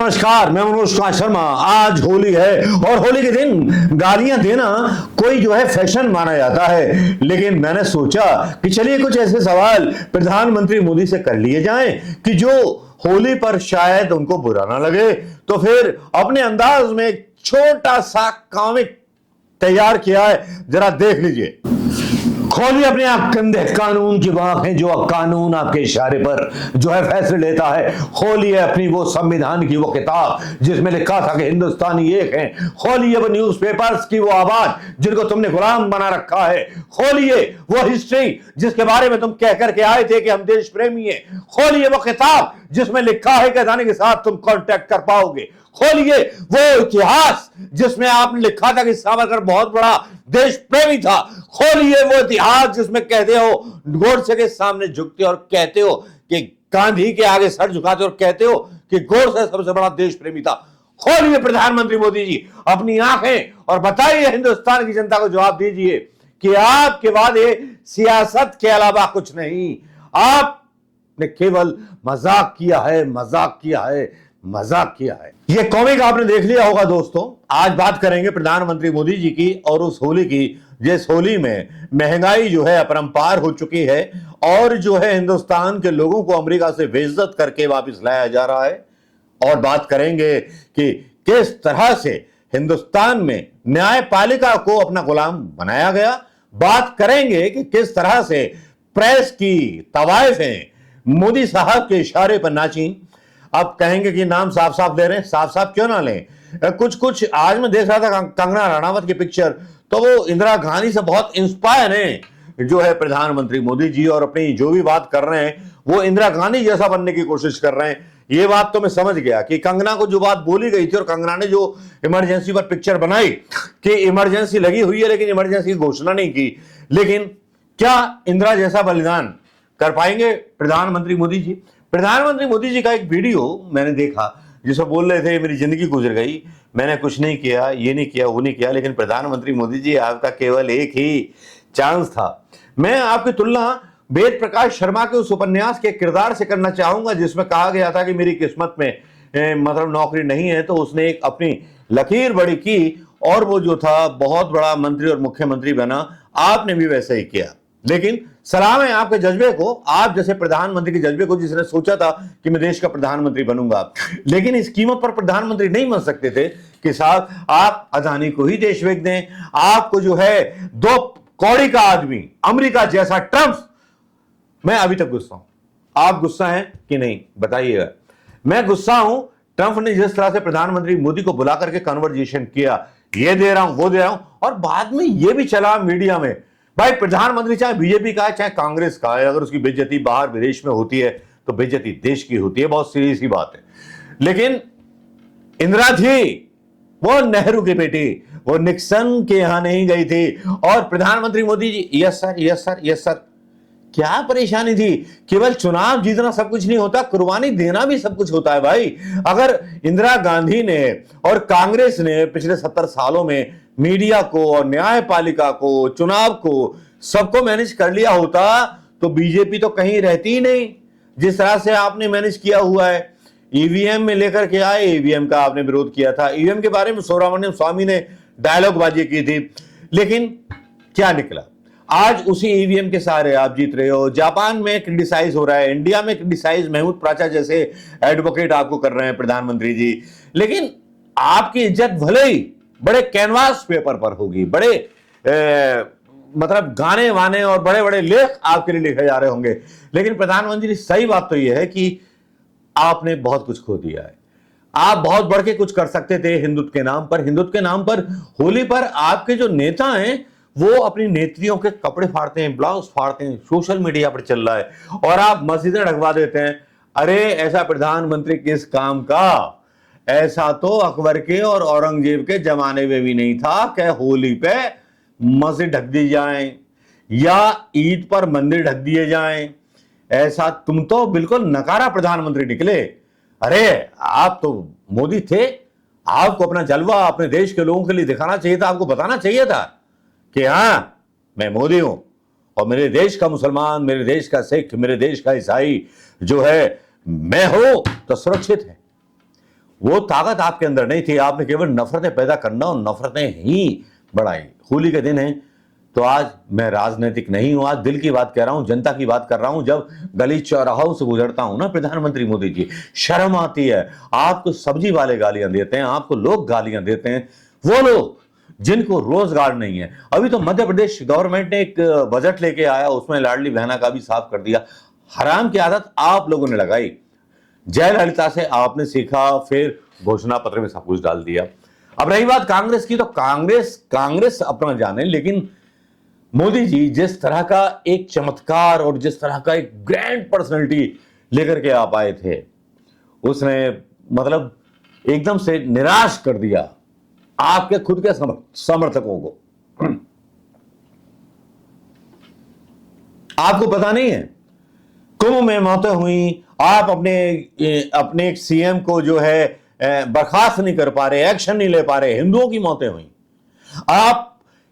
नमस्कार, मैं मनोज कुमार शर्मा। आज होली है और होली के दिन गालियां देना कोई जो है फैशन माना जाता है, लेकिन मैंने सोचा कि चलिए कुछ ऐसे सवाल प्रधानमंत्री मोदी से कर लिए जाएं कि जो होली पर शायद उनको बुरा ना लगे। तो फिर अपने अंदाज में एक छोटा सा कॉमिक तैयार किया है, जरा देख लीजिए। खोलिए अपने आप कंधे, कानून की आंखें जो कानून आपके इशारे पर जो है फैसले लेता है। खोलिए अपनी वो संविधान की वो किताब जिसमें लिखा था कि हिंदुस्तानी एक हैं। खोलिए वो न्यूज़पेपर्स की वो आवाज जिनको तुमने गुलाम बना रखा है। खोलिए वो हिस्ट्री जिसके बारे में तुम कह करके आए थे कि हम देश प्रेमी हैं। खोलिए वो किताब जिसमें लिखा है कि जाने के साथ तुम कांटेक्ट कर पाओगे। खोलिए वो इतिहास जिसमें आपने लिखा था कि सावरकर बहुत बड़ा देश प्रेमी था। खोलिए वो इतिहास जिसमें कहते हो गोडसे के सामने झुकते हो और कहते हो कि गांधी के आगे सर झुकाते हो और कहते हो कि गोडसे सबसे बड़ा देश प्रेमी था। खोलिए प्रधानमंत्री मोदी जी अपनी आंखें और बताइए हिंदुस्तान की जनता को, जवाब दीजिए कि आपके वादे सियासत के अलावा कुछ नहीं। आपने केवल मजाक किया है, मजाक किया है, मजाक किया है। यह कॉमिक आपने देख लिया होगा दोस्तों। आज बात करेंगे प्रधानमंत्री मोदी जी की और उस होली की जिस होली में महंगाई जो है अपरंपार हो चुकी है और जो है हिंदुस्तान के लोगों को अमेरिका से बेइज्जत करके वापस लाया जा रहा है। और बात करेंगे कि किस तरह से हिंदुस्तान में न्यायपालिका को अपना गुलाम बनाया गया। बात करेंगे कि किस तरह से प्रेस की तवायफें मोदी साहब के इशारे पर नाची। अब कहेंगे कि नाम साफ साफ दे रहे हैं, साफ साफ क्यों ना लें। कुछ आज मैं देख रहा था कंगना रनावत की पिक्चर, तो वो इंदिरा गांधी से बहुत इंस्पायर हैं जो है प्रधानमंत्री मोदी जी, और अपनी जो भी बात कर रहे हैं वो इंदिरा गांधी जैसा बनने की कोशिश कर रहे हैं। ये बात तो मैं समझ गया कि कंगना को जो बात बोली गई थी और कंगना ने जो इमरजेंसी पर पिक्चर बनाई कि इमरजेंसी लगी हुई है लेकिन इमरजेंसी की घोषणा नहीं की, लेकिन क्या इंदिरा जैसा बलिदान कर पाएंगे प्रधानमंत्री मोदी जी? प्रधानमंत्री मोदी जी का एक वीडियो मैंने देखा जिसमें बोल रहे थे मेरी जिंदगी गुजर गई, मैंने कुछ नहीं किया, ये नहीं किया, वो नहीं किया, लेकिन प्रधानमंत्री मोदी जी आपका केवल एक ही चांस था। मैं आपकी तुलना वेद प्रकाश शर्मा के उस उपन्यास के किरदार से करना चाहूंगा जिसमें कहा गया था कि मेरी किस्मत में मतलब नौकरी नहीं है, तो उसने एक अपनी लकीर बड़ी की और वो जो था बहुत बड़ा मंत्री और मुख्यमंत्री बना। आपने भी वैसे ही किया, लेकिन सलाम है आपके जज्बे को, आप जैसे प्रधानमंत्री के जज्बे को जिसने सोचा था कि मैं देश का प्रधानमंत्री बनूंगा, लेकिन इस कीमत पर प्रधानमंत्री नहीं बन सकते थे कि साहब आप अदानी को ही देश बेच दें। आपको जो है 2 कौड़ी का आदमी अमेरिका जैसा ट्रंप, मैं अभी तक गुस्सा हूं। आप गुस्सा हैं कि नहीं बताइएगा। मैं गुस्सा हूं। ट्रंप ने जिस तरह से प्रधानमंत्री मोदी को बुला करके कन्वर्जेशन किया, ये दे रहा हूं, वो दे रहा हूं, और बाद में ये भी चला मीडिया में, भाई प्रधानमंत्री चाहे बीजेपी का है चाहे कांग्रेस का है, अगर उसकी बेइज्जती बाहर विदेश में होती है तो बेइज्जती देश की होती है, बहुत सीधी सी बात है। लेकिन इंदिरा थी वो नेहरू की बेटी, वो निक्सन के यहां नहीं गई थी, और प्रधानमंत्री Modi ji yes sir, yes sir, yes sir. क्या परेशानी थी? केवल चुनाव जीतना सब कुछ नहीं होता, कुर्बानी देना भी सब कुछ होता है भाई। अगर इंदिरा गांधी ने और कांग्रेस ने पिछले 70 सालों में मीडिया को और न्यायपालिका को, चुनाव को, सबको मैनेज कर लिया होता तो बीजेपी तो कहीं रहती ही नहीं। जिस तरह से आपने मैनेज किया हुआ है, ईवीएम में लेकर के आए, ईवीएम का आपने विरोध किया था, ईवीएम के बारे में सुब्रमण्यम स्वामी ने डायलॉग बाजी की थी, लेकिन क्या निकला? आज उसी ईवीएम के सहारे आप जीत रहे हो। जापान में क्रिटिसाइज हो रहा है, इंडिया में क्रिटिसाइज महमूद प्राचा जैसे एडवोकेट आपको कर रहे हैं प्रधानमंत्री जी, लेकिन आपकी इज्जत भले ही बड़े कैनवास पेपर पर होगी, बड़े मतलब गाने वाने और बड़े बड़े लेख आपके लिए लिखे जा रहे होंगे, लेकिन प्रधानमंत्री सही बात तो यह है कि आपने बहुत कुछ खो दिया है। आप बहुत बढ़ के कुछ कर सकते थे हिंदुत्व के नाम पर। हिंदुत्व के नाम पर होली पर आपके जो नेता हैं वो अपनी नेत्रियों के कपड़े फाड़ते हैं, ब्लाउज फाड़ते हैं, सोशल मीडिया पर चल रहा है, और आप मस्जिदें ढकवा देते हैं। अरे ऐसा प्रधानमंत्री किस काम का? ऐसा तो अकबर के और औरंगजेब के जमाने में भी नहीं था कि होली पे मस्जिद ढक दी जाए या ईद पर मंदिर ढक दिए जाएं। ऐसा तुम तो बिल्कुल नकारा प्रधानमंत्री निकले। अरे आप तो मोदी थे, आपको अपना जलवा अपने देश के लोगों के लिए दिखाना चाहिए था, आपको बताना चाहिए था कि हां मैं मोदी हूं और मेरे देश का मुसलमान, मेरे देश का सिख, मेरे देश का ईसाई जो है मैं हूं तो सुरक्षित है। वो ताकत आपके अंदर नहीं थी, आपने केवल नफरतें पैदा करना और नफरतें ही बढ़ाई। होली के दिन है तो आज मैं राजनीतिक नहीं हूं, आज दिल की बात कह रहा हूं, जनता की बात कर रहा हूं। जब गली चौराहों से गुजरता हूं ना प्रधानमंत्री मोदी जी, शर्म आती है। आपको सब्जी वाले गालियां देते हैं, आपको लोग गालियां देते हैं, वो लोग जिनको रोजगार नहीं है। अभी तो मध्य प्रदेश गवर्नमेंट ने एक बजट लेके आया, उसमें लाडली बहना का भी साफ कर दिया। हराम की आदत आप लोगों ने लगाई, जयललिता से आपने सीखा, फिर घोषणा पत्र में सब कुछ डाल दिया। अब रही बात कांग्रेस की, तो कांग्रेस अपना जाने, लेकिन मोदी जी जिस तरह का एक चमत्कार और जिस तरह का एक ग्रैंड पर्सनैलिटी लेकर के आप आए थे, उसने मतलब एकदम से निराश कर दिया आपके खुद के समर्थकों को। आपको पता नहीं है कुंभ में मौतें हुई, आप अपने एक सीएम को जो है बर्खास्त नहीं कर पा रहे, एक्शन नहीं ले पा रहे, हिंदुओं की मौतें हुई। आप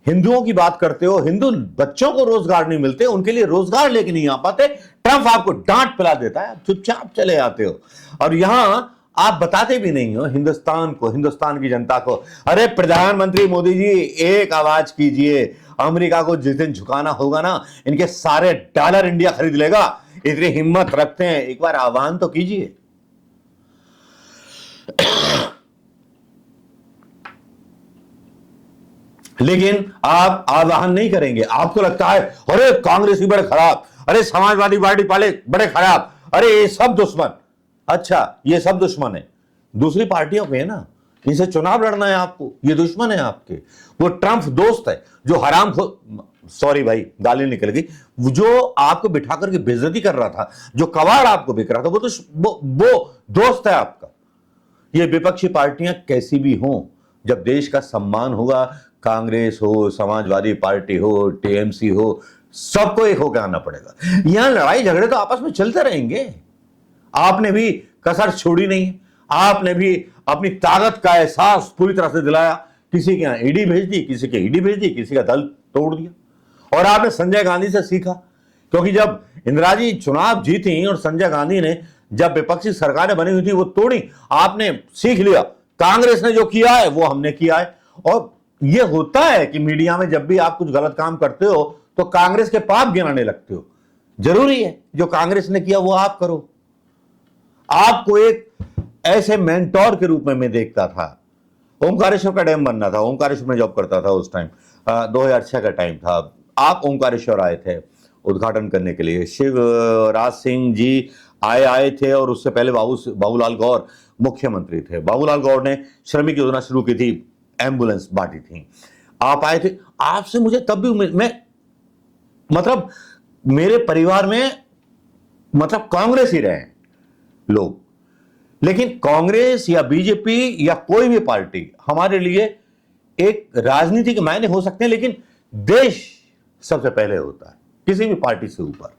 हिंदुओं की बात करते हो, हिंदू बच्चों को रोजगार नहीं मिलते, उनके लिए रोजगार लेके नहीं आ पाते, ट्रंप आपको डांट पिला देता है, चुपचाप चले आते हो। और यहां आप बताते भी नहीं हो हिंदुस्तान को, हिंदुस्तान की जनता को। अरे प्रधानमंत्री मोदी जी, एक आवाज कीजिए, अमेरिका को जिस दिन झुकाना होगा ना, इनके सारे डॉलर इंडिया खरीद लेगा, इतनी हिम्मत रखते हैं, एक बार आह्वान तो कीजिए। लेकिन आप आह्वान नहीं करेंगे। आपको लगता है अरे कांग्रेस ही बड़े खराब, अरे समाजवादी पार्टी वाले बड़े खराब, अरे ये सब दुश्मन। अच्छा, ये सब दुश्मन है, दूसरी पार्टियों पे है ना, इनसे चुनाव लड़ना है आपको, ये दुश्मन है आपके। वो ट्रंप दोस्त है जो हराम सॉरी भाई गाली निकल गई, जो आपको बिठा करके बेइज्जती कर रहा था, जो कबाड़ आपको बिक रहा था, वो दोस्त है आपका। ये विपक्षी पार्टियां कैसी भी हों, जब देश का सम्मान होगा, कांग्रेस हो, समाजवादी पार्टी हो, टीएमसी हो, सबको एक होकर आना पड़ेगा। यहां लड़ाई झगड़े तो आपस में चलते रहेंगे। आपने भी कसर छोड़ी नहीं, आपने भी अपनी ताकत का एहसास पूरी तरह से दिलाया। किसी के यहां ईडी भेज दी, किसी के ईडी भेज दी, किसी का दल तोड़ दिया। और आपने संजय गांधी से सीखा, क्योंकि जब इंदिरा जी चुनाव जीती और संजय गांधी ने जब विपक्षी सरकारें बनी हुई थी वो तोड़ी, आपने सीख लिया कांग्रेस ने जो किया है वो हमने किया है। और ये होता है कि मीडिया में जब भी आप कुछ गलत काम करते हो तो कांग्रेस के पाप गिनाने लगते हो। जरूरी है जो कांग्रेस ने किया वो आप करो। आपको एक ऐसे मेंटोर के रूप में मैं देखता था। ओमकारेश्वर का डैम बनना था, ओमकारेश्वर में जॉब करता था उस टाइम, 2006 का टाइम था। आप ओमकारेश्वर आए थे उद्घाटन करने के लिए, शिवराज सिंह जी आए थे, और उससे पहले बाबूलाल गौर मुख्यमंत्री थे। बाबूलाल गौर ने श्रमिक योजना शुरू की थी, एम्बुलेंस बांटी थी, आप आए थे। आपसे मुझे तब भी मैं मतलब मेरे परिवार में मतलब कांग्रेस ही रहे लोग, लेकिन कांग्रेस या बीजेपी या कोई भी पार्टी हमारे लिए एक राजनीति के मायने हो सकते हैं, लेकिन देश सबसे पहले होता है, किसी भी पार्टी से ऊपर।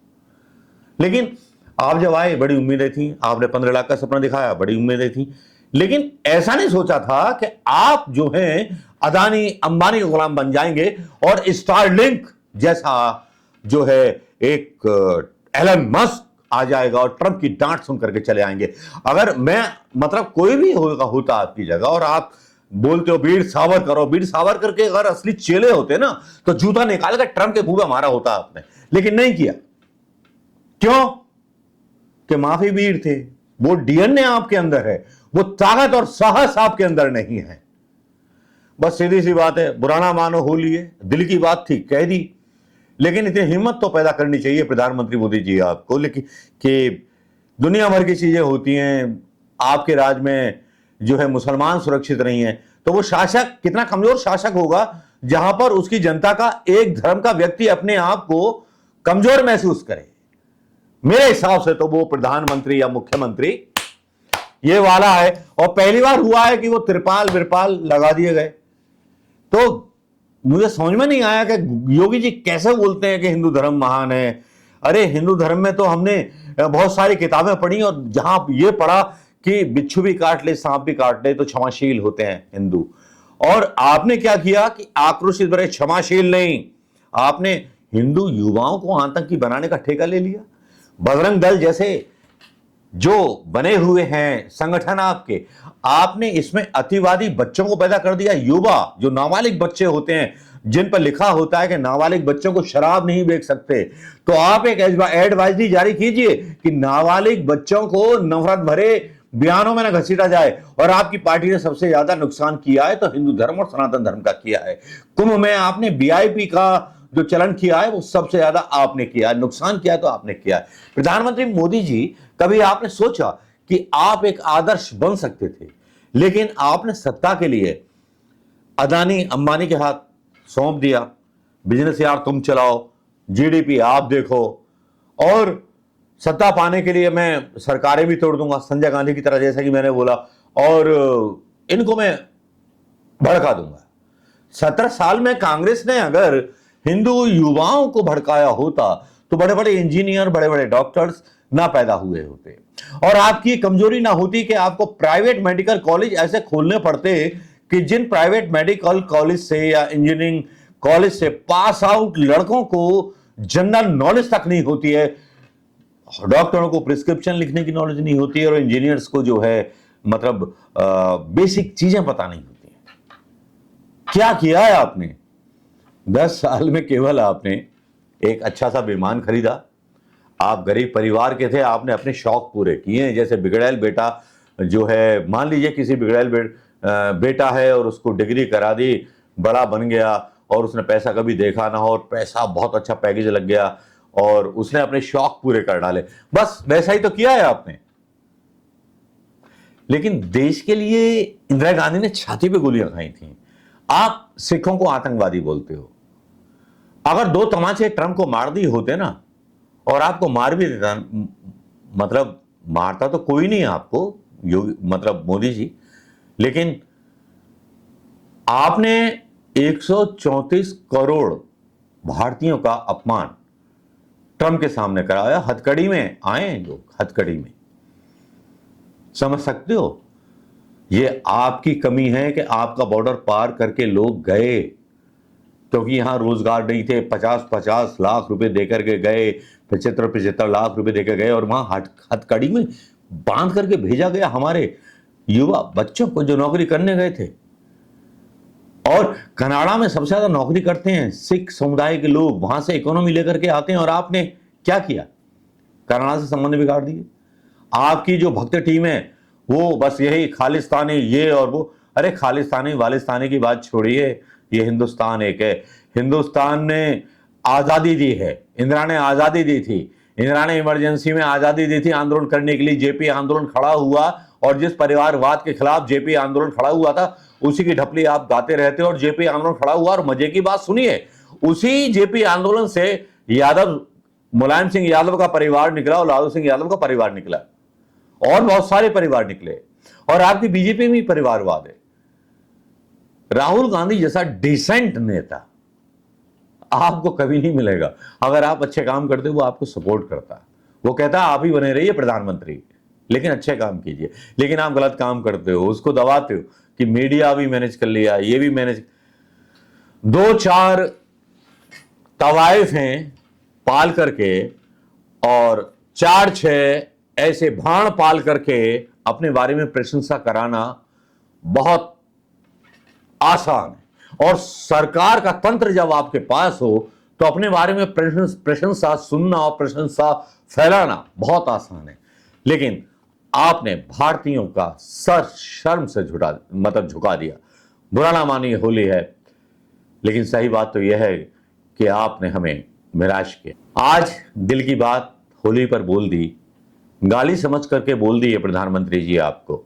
लेकिन आप जब आए बड़ी उम्मीदें थी, आपने 15 लाख का सपना दिखाया, बड़ी उम्मीदें थी, लेकिन ऐसा नहीं सोचा था कि आप जो हैं अदानी अंबानी के गुलाम बन जाएंगे और स्टारलिंक जैसा जो है एक एलन मस्क आ जाएगा और ट्रंप की डांट सुन करके चले आएंगे। अगर मैं मतलब कोई भी होता आपकी जगह और आप बोलते हो वीर सावरकर, और वीर सावरकर के अगर असली चेले होते ना तो जूता निकाल कर ट्रंप के मुंह में मारा होता आपने, लेकिन नहीं किया। क्यों? कि माफी वीर थे, वो डीएनए आपके अंदर है, वो ताकत और साहस आपके अंदर नहीं है। बस सीधी सी बात है, बुरा ना मानो, होली है, दिल की बात थी कह दी, लेकिन इतनी हिम्मत तो पैदा करनी चाहिए प्रधानमंत्री मोदी जी आपको, लेकिन कि दुनिया भर की चीजें होती हैं, आपके राज में जो है मुसलमान सुरक्षित नहीं है, तो वो शासक कितना कमजोर शासक होगा जहां पर उसकी जनता का एक धर्म का व्यक्ति अपने आप को कमजोर महसूस करे। मेरे हिसाब से तो वो प्रधानमंत्री या मुख्यमंत्री ये वाला है, और पहली बार हुआ है कि वो त्रिपाल विरपाल लगा दिए गए। तो मुझे समझ में नहीं आया कि योगी जी कैसे बोलते हैं कि हिंदू धर्म महान है। अरे हिंदू धर्म में तो हमने बहुत सारी किताबें पढ़ी और जहां ये पढ़ा कि बिच्छू भी काट ले, सांप भी काट ले तो क्षमाशील होते हैं हिंदू। और आपने क्या किया कि आक्रोशित बड़े क्षमाशील नहीं, आपने हिंदू युवाओं को आतंकी बनाने का ठेका ले लिया। बजरंग दल जैसे जो बने हुए हैं संगठन आपके, आपने इसमें अतिवादी बच्चों को पैदा कर दिया। युवा जो नाबालिग बच्चे होते हैं, जिन पर लिखा होता है कि नाबालिग बच्चों को शराब नहीं बेच सकते, तो आप एक एडवाइजरी जारी कीजिए कि नाबालिग बच्चों को नफरत भरे बयानों में न घसीटा जाए। और आपकी पार्टी ने सबसे ज्यादा नुकसान किया है तो हिंदू धर्म और सनातन धर्म का किया है। कुंभ में आपने वीआईपी का जो चलन किया है वो सबसे ज्यादा आपने किया है, नुकसान किया तो आपने किया है। प्रधानमंत्री मोदी जी, कभी आपने सोचा कि आप एक आदर्श बन सकते थे, लेकिन आपने सत्ता के लिए अदानी अंबानी के हाथ सौंप दिया। बिजनेस यार तुम चलाओ, जीडीपी आप देखो, और सत्ता पाने के लिए मैं सरकारें भी तोड़ दूंगा संजय गांधी की तरह, जैसा कि मैंने बोला, और इनको मैं भड़का दूंगा। 17 साल में कांग्रेस ने अगर हिंदू युवाओं को भड़काया होता तो बड़े बड़े इंजीनियर, बड़े बड़े डॉक्टर्स ना पैदा हुए होते, और आपकी कमजोरी ना होती कि आपको प्राइवेट मेडिकल कॉलेज ऐसे खोलने पड़ते कि जिन प्राइवेट मेडिकल कॉलेज से या इंजीनियरिंग कॉलेज से पास आउट लड़कों को जनरल नॉलेज तक नहीं होती है, डॉक्टरों को प्रिस्क्रिप्शन लिखने की नॉलेज नहीं होती है, और इंजीनियर्स को जो है मतलब बेसिक चीजें पता नहीं होती हैं। क्या किया है आपने? 10 साल में केवल आपने एक अच्छा सा विमान खरीदा। आप गरीब परिवार के थे, आपने अपने शौक पूरे किए हैं। जैसे बिगड़ैल बेटा जो है, मान लीजिए किसी बिगड़ैल बेटा है और उसको डिग्री करा दी, बड़ा बन गया, और उसने पैसा कभी देखा ना हो, और पैसा बहुत अच्छा पैकेज लग गया, और उसने अपने शौक पूरे कर डाले। बस वैसा ही तो किया है आपने। लेकिन देश के लिए इंदिरा गांधी ने छाती पे गोलियां खाई थी। आप सिखों को आतंकवादी बोलते हो। अगर 2 तमाचे ट्रंप को मार दिए होते ना, और आपको मार भी देता, मतलब मारता तो कोई नहीं आपको, मतलब मोदी जी, लेकिन आपने 134 करोड़ भारतीयों का अपमान ट्रंप के सामने कराया। हथकड़ी में आए लोग, हथकड़ी में। समझ सकते हो, ये आपकी कमी है कि आपका बॉर्डर पार करके लोग गए, क्योंकि यहां रोजगार नहीं थे। 50-50 लाख रुपए देकर के गए, 75-75 लाख रुपए देकर गए, और वहां हथकड़ी में बांध करके भेजा गया हमारे युवा बच्चों को जो नौकरी करने गए थे। और कनाडा में सबसे ज्यादा नौकरी करते हैं सिख समुदाय के लोग, वहां से इकोनॉमी लेकर के आते हैं, और आपने क्या किया? कनाडा से संबंध बिगाड़ दिए। आपकी जो भक्त टीम है वो बस यही खालिस्तानी ये और वो। अरे खालिस्तानी वालिस्तानी की बात छोड़िए, ये हिंदुस्तान एक है। हिंदुस्तान ने आजादी दी है, इंदिरा ने आजादी दी थी, इंदिरा ने इमरजेंसी में आजादी दी थी आंदोलन करने के लिए। जेपी आंदोलन खड़ा हुआ, और जिस परिवारवाद के खिलाफ जेपी आंदोलन खड़ा हुआ था, उसी की ढपली आप गाते रहते हो। और जेपी आंदोलन खड़ा हुआ, और मजे की बात सुनिए, उसी जेपी आंदोलन से यादव, मुलायम सिंह यादव का परिवार निकला, और लालू सिंह यादव का परिवार निकला, और बहुत सारे परिवार निकले, और आपकी बीजेपी में परिवारवाद है। राहुल गांधी जैसा डिसेंट नेता आपको कभी नहीं मिलेगा। अगर आप अच्छे काम करते हो वो आपको सपोर्ट करता, वो कहता आप ही बने रहिए प्रधानमंत्री, लेकिन अच्छे काम कीजिए। लेकिन आप गलत काम करते हो, उसको दबाते हो कि मीडिया भी मैनेज कर लिया, ये भी मैनेज। 2-4 तवाइफ हैं पाल करके, और 4-6 ऐसे भाण पाल करके अपने बारे में प्रशंसा कराना बहुत आसान है। और सरकार का तंत्र जब आपके पास हो तो अपने बारे में प्रशंसा सुनना और प्रशंसा फैलाना बहुत आसान है। लेकिन आपने भारतीयों का सर शर्म से झुका दिया। बुरा ना मानिए, होली है, लेकिन सही बात तो यह है कि आपने हमें निराश किया। आज दिल की बात होली पर बोल दी, गाली समझ करके बोल दी है प्रधानमंत्री जी आपको,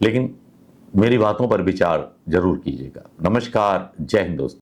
लेकिन मेरी बातों पर विचार जरूर कीजिएगा। नमस्कार, जय हिंद दोस्तों।